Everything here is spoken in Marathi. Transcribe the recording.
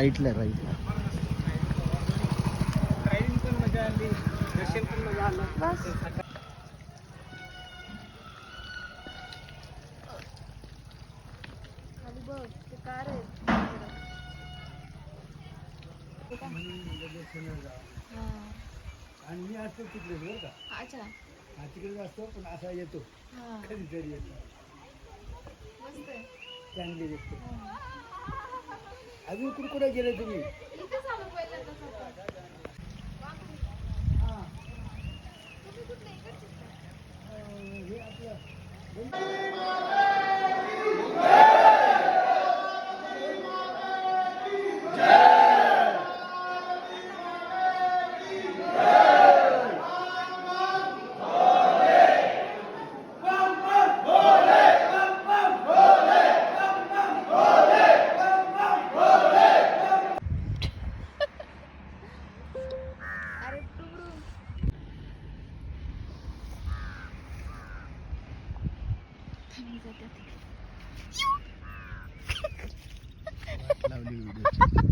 राईटला राईटला. ड्रायव्हिंग पण मजा आली, दर्शन पण मजा आलं. बस खाली बघ ते कार आहे. आणि मी असतो तिकडे बरं का, अच्छा हा तिकडे असतो पण असा येतो हां कधीतरी येतो, मस्त आहे. चांगली दिसतो. अजून कुठे कुठे गेले तुम्ही? इथेच आलो पहिल्यांदाच आपण. तुम्ही कुठले इकडचे का? हे आपलं अरे टुबडू लावली व्हिडिओ.